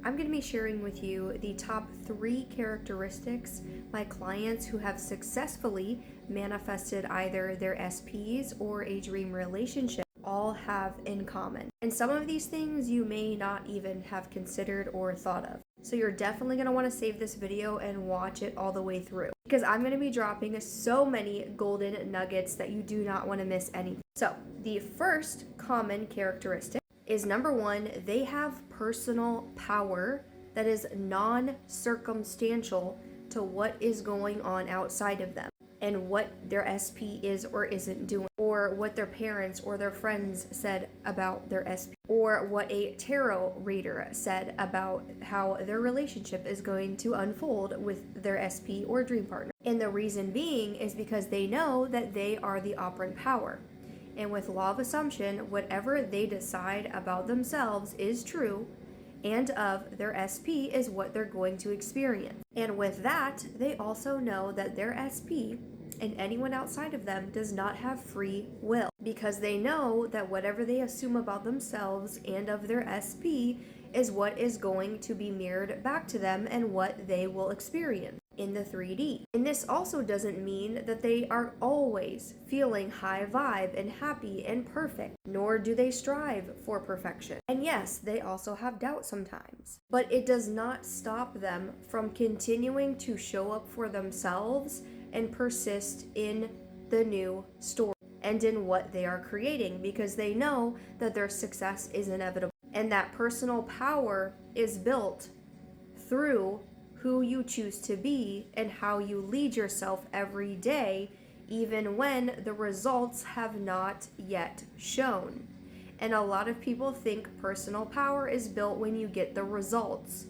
I'm going to be sharing with you the top 3 characteristics my clients who have successfully manifested either their SPs or a dream relationship all have in common. And some of these things you may not even have considered or thought of. So you're definitely going to want to save this video and watch it all the way through, because I'm going to be dropping so many golden nuggets that you do not want to miss anything. So the first common characteristic is number 1, they have personal power that is non-circumstantial to what is going on outside of them and what their SP is or isn't doing, or what their parents or their friends said about their SP, or what a tarot reader said about how their relationship is going to unfold with their SP or dream partner. And the reason being is because they know that they are the operant power. And with law of assumption, whatever they decide about themselves is true, and of their SP is what they're going to experience. And with that, they also know that their SP and anyone outside of them does not have free will, because they know that whatever they assume about themselves and of their SP is what is going to be mirrored back to them and what they will experience in the 3D. And this also doesn't mean that they are always feeling high vibe and happy and perfect, nor do they strive for perfection. And yes, they also have doubt sometimes, but it does not stop them from continuing to show up for themselves and persist in the new story and in what they are creating, because they know that their success is inevitable. And that personal power is built through who you choose to be and how you lead yourself every day, even when the results have not yet shown. And a lot of people think personal power is built when you get the results.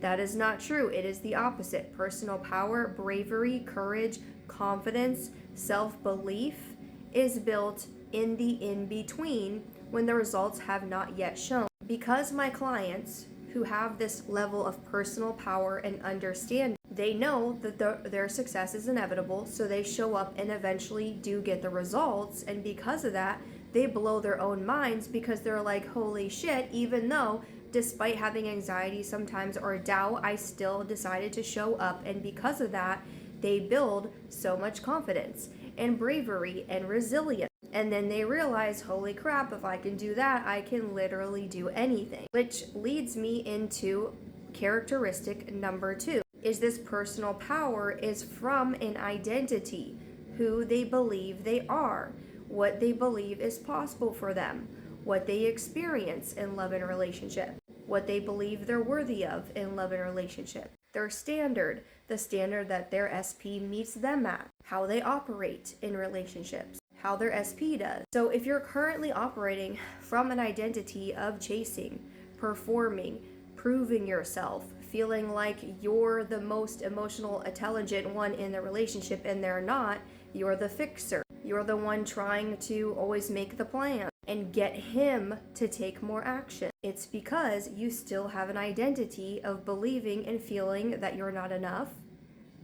That is not true. It is the opposite. Personal power, bravery, courage, confidence, self-belief is built in the in-between when the results have not yet shown. Because my clients who have this level of personal power and understanding, they know that their success is inevitable, so they show up and eventually do get the results. And because of that, they blow their own minds, because they're like, holy shit, even though despite having anxiety sometimes or doubt, I still decided to show up. And because of that, they build so much confidence and bravery and resilience. And then they realize, holy crap, if I can do that, I can literally do anything. Which leads me into characteristic number 2, is this personal power is from an identity, who they believe they are, what they believe is possible for them, what they experience in love and relationship, what they believe they're worthy of in love and relationship, their standard, the standard that their SP meets them at, how they operate in relationships, how their SP does. So if you're currently operating from an identity of chasing, performing, proving yourself, feeling like you're the most emotional, intelligent one in the relationship and they're not, you're the fixer. You're the one trying to always make the plan and get him to take more action. It's because you still have an identity of believing and feeling that you're not enough,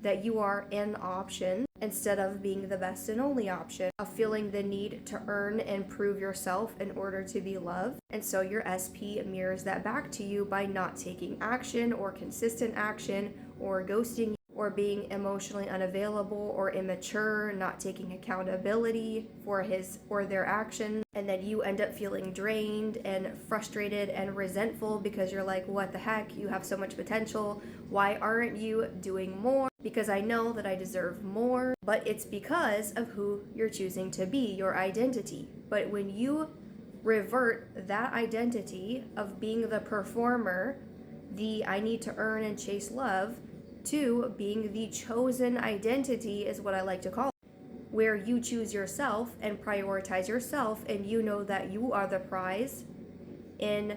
that you are an option instead of being the best and only option, of feeling the need to earn and prove yourself in order to be loved. And so your SP mirrors that back to you by not taking action or consistent action, or ghosting, or being emotionally unavailable or immature, not taking accountability for his or their actions. And then you end up feeling drained and frustrated and resentful, because you're like, what the heck, you have so much potential, why aren't you doing more? Because I know that I deserve more. But it's because of who you're choosing to be, your identity. But when you revert that identity of being the performer, the I need to earn and chase love, to being the chosen identity, is what I like to call it, where you choose yourself and prioritize yourself, and you know that you are the prize, and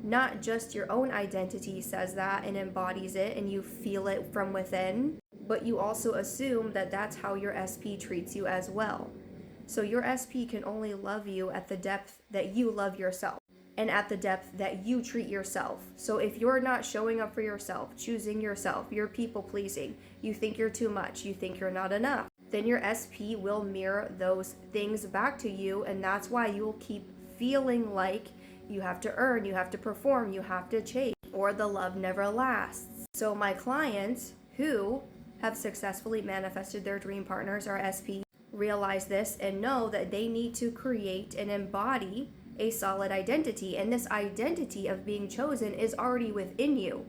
not just your own identity says that and embodies it and you feel it from within, but you also assume that that's how your SP treats you as well. So your SP can only love you at the depth that you love yourself, and at the depth that you treat yourself. So if you're not showing up for yourself, choosing yourself, you're people pleasing, you think you're too much, you think you're not enough, then your SP will mirror those things back to you. And that's why you will keep feeling like you have to earn, you have to perform, you have to chase, or the love never lasts. So my clients who have successfully manifested their dream partners or SP realize this and know that they need to create and embody a solid identity. And this identity of being chosen is already within you.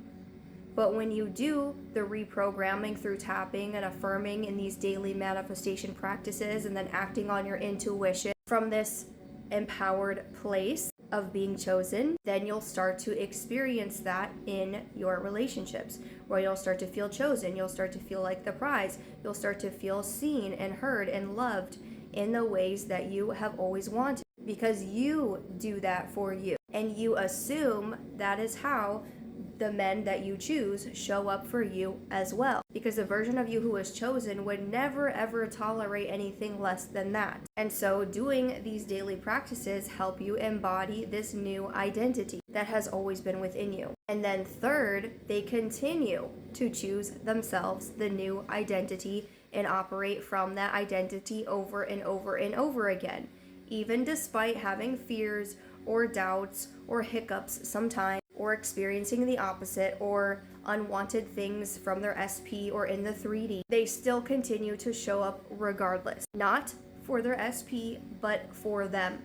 But when you do the reprogramming through tapping and affirming in these daily manifestation practices and then acting on your intuition from this empowered place of being chosen, then you'll start to experience that in your relationships, where you'll start to feel chosen, you'll start to feel like the prize, you'll start to feel seen and heard and loved in the ways that you have always wanted, because you do that for you. And you assume that is how the men that you choose show up for you as well, because the version of you who was chosen would never ever tolerate anything less than that. And so doing these daily practices help you embody this new identity that has always been within you. And then third, they continue to choose themselves the new identity and operate from that identity over and over and over again, even despite having fears or doubts or hiccups sometimes, or experiencing the opposite or unwanted things from their SP or in the 3D. They still continue to show up regardless, not for their SP, but for them.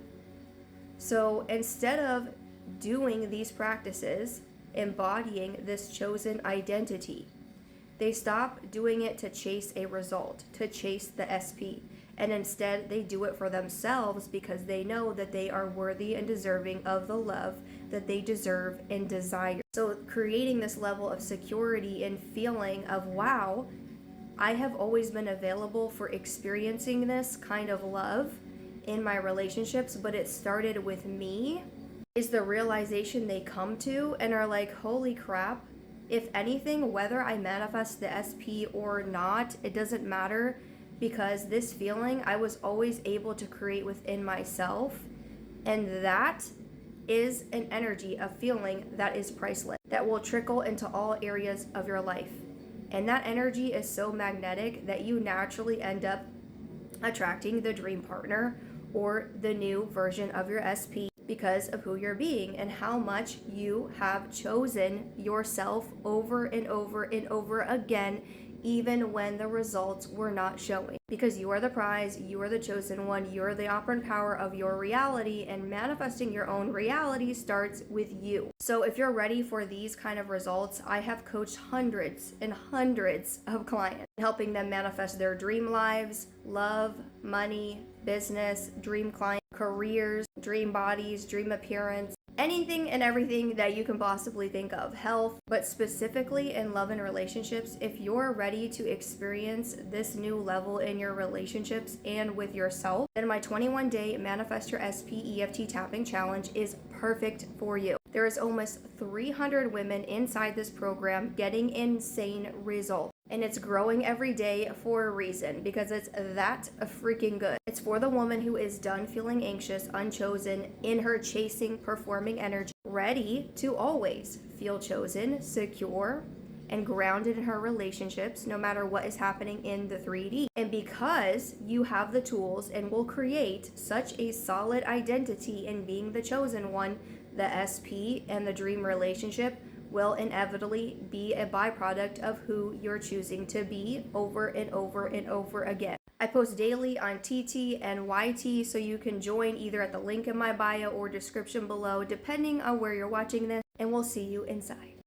So instead of doing these practices, embodying this chosen identity, they stop doing it to chase a result, to chase the SP. And instead they do it for themselves because they know that they are worthy and deserving of the love that they deserve and desire. So creating this level of security and feeling of, wow, I have always been available for experiencing this kind of love in my relationships, but it started with me, is the realization they come to and are like, holy crap, if anything, whether I manifest the SP or not, it doesn't matter, because this feeling I was always able to create within myself. And that is an energy, a feeling that is priceless, that will trickle into all areas of your life. And that energy is so magnetic that you naturally end up attracting the dream partner or the new version of your SP because of who you're being and how much you have chosen yourself over and over and over again, even when the results were not showing. Because you are the prize, you are the chosen one, you're the operant power of your reality, and manifesting your own reality starts with you. So if you're ready for these kind of results, I have coached hundreds and hundreds of clients, helping them manifest their dream lives, love, money, business, dream clients, careers, dream bodies, dream appearance, anything and everything that you can possibly think of, health, but specifically in love and relationships. If you're ready to experience this new level in your relationships and with yourself, then my 21-day Manifest Your SP EFT Tapping Challenge is perfect for you. There is almost 300 women inside this program getting insane results. And it's growing every day for a reason, because it's that freaking good. It's for the woman who is done feeling anxious, unchosen, in her chasing, performing energy, ready to always feel chosen, secure, and grounded in her relationships, no matter what is happening in the 3D. And because you have the tools and will create such a solid identity in being the chosen one, the SP and the dream relationship will inevitably be a byproduct of who you're choosing to be over and over and over again. I post daily on TT and YT, so you can join either at the link in my bio or description below, depending on where you're watching this, and we'll see you inside.